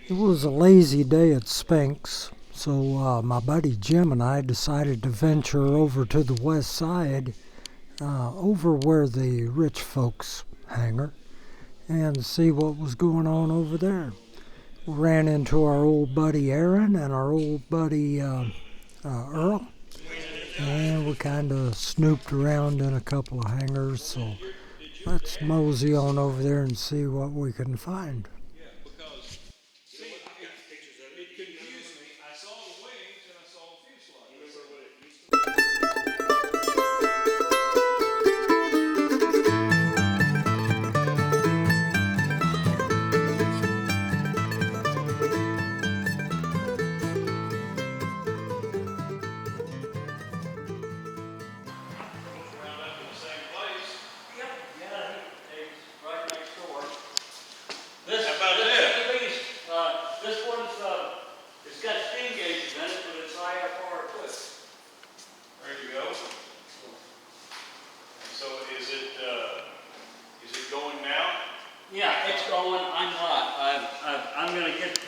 It was a lazy day at Spinks, so my buddy Jim and I decided to venture over to the west side, over where the rich folks hangar, and see what was going on over there. We ran into our old buddy Aaron and our old buddy Earl, and we kind of snooped around in a couple of hangars, so let's mosey on over there and see what we can find. Yeah, it's going. I'm not. I'm going to get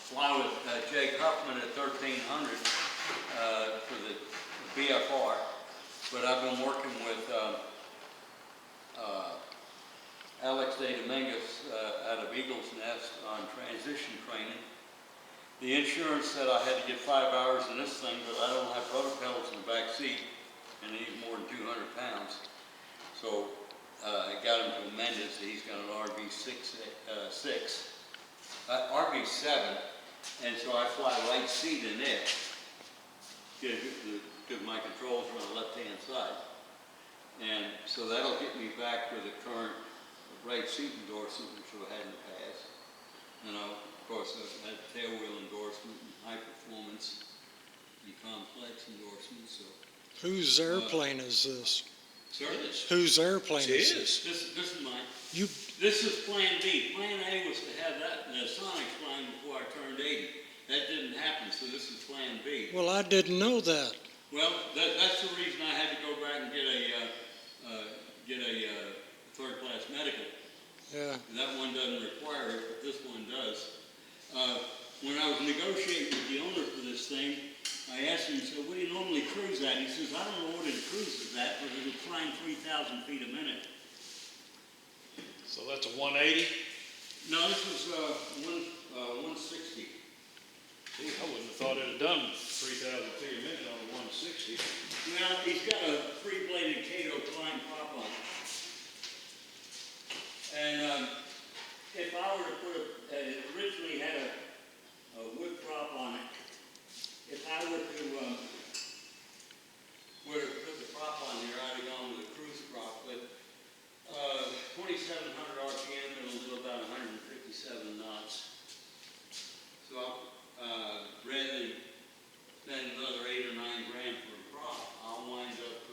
fly with Jay Huffman at 1300 for the BFR, but I've been working with Alex De Dominguez out of Eagle's Nest on transition training. The insurance said I had to get 5 hours in this thing, but I don't have rotopellets in the back seat, and he's more than 200 pounds. So I got him to amend it, so he's got an RV6, RV7, and so I fly right seat in it, because my controls are on the left-hand side. And so that'll get me back to the current right seat endorsement, which I had in the past. And of course, I've had tailwheel endorsement and high performance and complex endorsements. So, Whose airplane is this? sir? Whose airplane is this? This is mine. You This is Plan B. Plan A was to have that in the Sonic flying before I turned 80. That didn't happen, so this is Plan B. Well, I didn't know that. Well, that's the reason I had to go back and get a third-class medical. Yeah. That one doesn't require it, but this one does. When I was negotiating with the owner for this thing, I asked him, so what do you normally cruise at? He says, I don't know what it cruises at, but it's flying 3,000 feet a minute. So that's a 180? No, this was 160. Gee, I wouldn't have thought it'd have done 3,000 feet a minute on a 160. Well, he's got a three-bladed Cato climb prop on it. And if I were to put it originally had a wood prop on it. If I were to put the prop on here, I'd have gone with a cruise prop, but 2,700 RPM and it'll do about 157 knots. So rather than spend another 8 or 9 grand for a prop, I'll wind up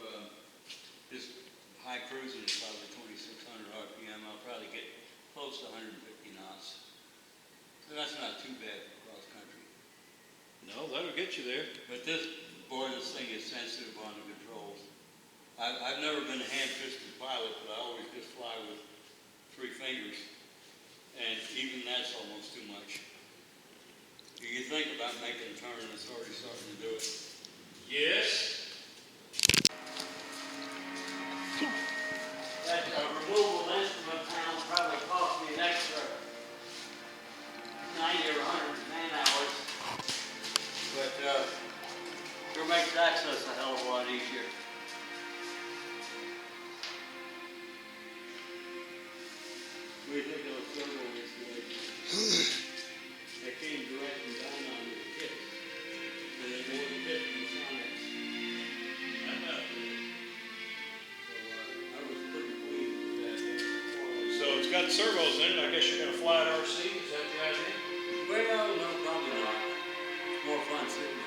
just high cruising at probably 2,600 RPM. I'll probably get close to 150 knots. So that's not too bad for cross country. No, that'll get you there. But this thing is sensitive on the controls. I've never been a hand-fisted pilot, but I always just fly with 3 fingers. And even that's almost too much. You think about making a turn and it's already starting to do it. Yes. That removable instrument panel probably cost me an extra 90 or 100 man hours. But sure makes access a hell of a lot easier. What do you think of the servo installation? They came direct from Dynon with the kit. And they more than fit from the Sonics. So I was pretty pleased with that. So it's got servos in it. I guess you're going to fly at RC. Is that the idea? Well, no, probably not. More fun sitting in it.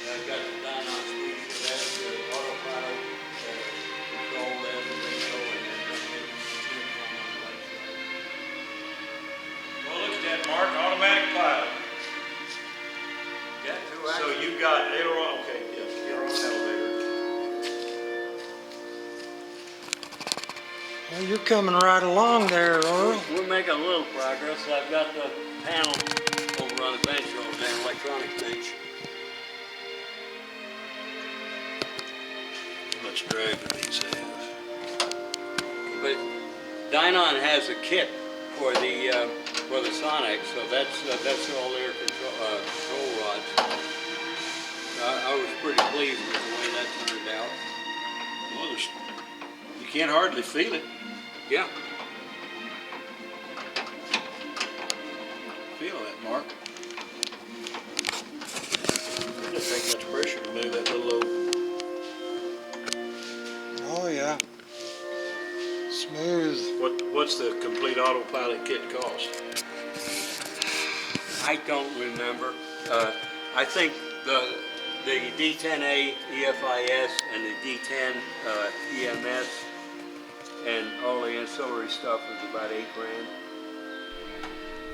I've got the Dynon speed for that, the autopilot, control that, and then go in there and get on the website. Well, look at that, Mark. Automatic pilot. Got 2 So you've got aileron. Okay, yeah, aileron elevator. Well, you're coming right along there, Earl. We're making a little progress. I've got the panel over on the bench over there, electronic bench. How much drag do these have? But Dynon has a kit for the Sonic, so that's all their control rods. I was pretty pleased with the way that turned out. Well, you can't hardly feel it. Yeah. Feel that, Mark. It doesn't take much pressure to move that little old. Oh, yeah. Smooth. What's the complete autopilot kit cost? I don't remember. I think the D10A EFIS and the D10 EMS and all the ancillary stuff is about $8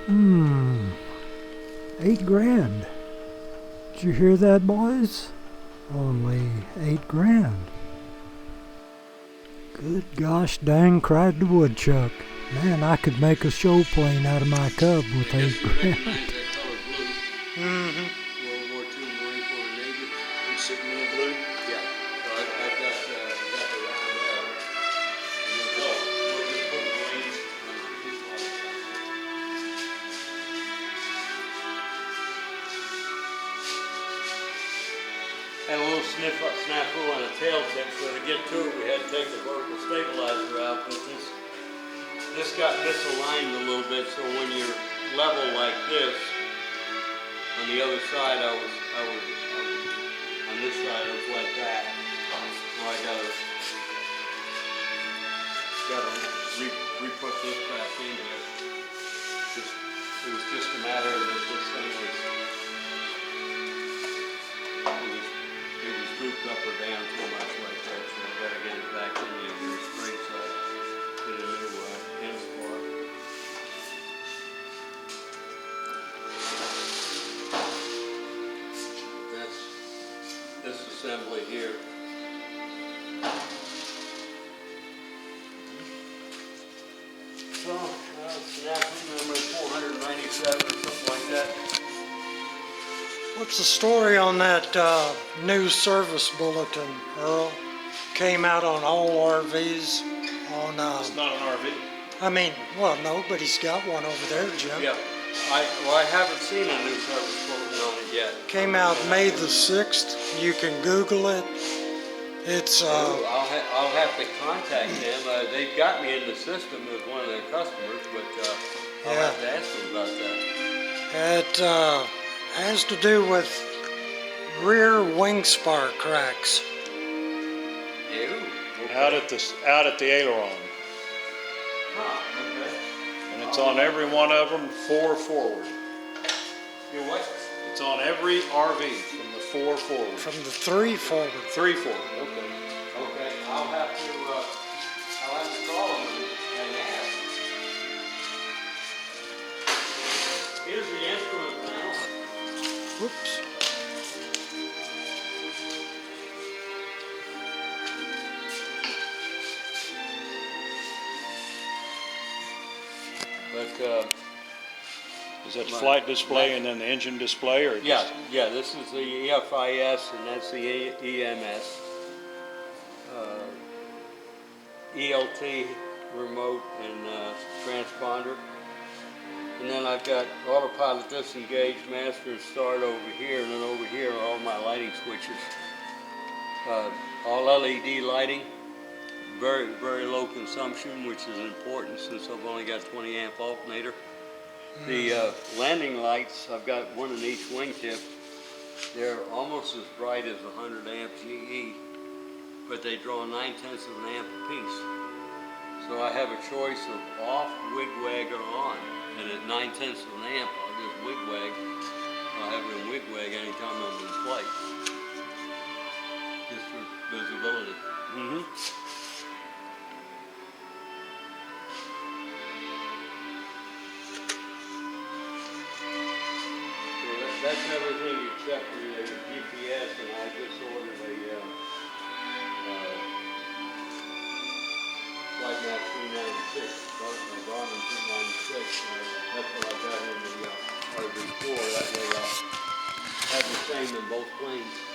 grand. 8 grand. Did you hear that, boys? Only 8 grand. Good gosh dang, cried the woodchuck. Man, I could make a show plane out of my cub with 8 grand. Mm-hmm. World War II Marine Corps Navy. Insignia blue? Yeah. So I've got the round there. We'll just put the blades on the fuselage. Had a little snafu on the tail tip, so to get to it, we had to take the vertical stabilizer out. But this got misaligned a little bit, so when you're level like this, on the other side, I was on this side, I was like that. So I gotta re-put this back in here. It was just a matter of that this thing was, it was drooped up or down too much like that, so I gotta get it back in the new spring side. Get a new end spar. That's this assembly here. So, snapping number 497 or something like that. What's the story on that news service bulletin, Earl? Came out on all RVs on, It's not an RV. I mean, well, nobody's got one over there, Jim. Yeah. I haven't seen a new service bulletin on it yet. Came out May the 6th. You can Google it. It's, I'll have to contact them. They've got me in the system as one of their customers, but I'll have to ask them about that. it has to do with rear wing spar cracks. Ew. Okay. Out at the aileron. Huh, okay. And it's on every one of them, 4 forward. You what? It's on every RV from the 4 forward. From the 3 forward. 3 forward, okay. Okay, I'll have to call them and ask. Here's the instrument panel. Whoops. But Is that flight display and then the engine display, or just? yeah, this is the EFIS and that's the EMS. ELT remote and transponder. And then I've got autopilot disengage, master and start over here, and then over here are all my lighting switches. All LED lighting, very, very low consumption, which is important since I've only got 20 amp alternator. The landing lights, I've got one in each wingtip. They're almost as bright as 100 amp GE, but they draw 9/10 of an amp apiece. So I have a choice of off, wigwag, or on. And at 9/10 of an amp, I'll just wigwag. I'll have it in wigwag anytime I'm in flight. Just for visibility. Mm-hmm. That's everything except for the GPS, and I just ordered a right now 396. Garmin 396. That's what I got in the RV4. That way I'll have the same in both planes.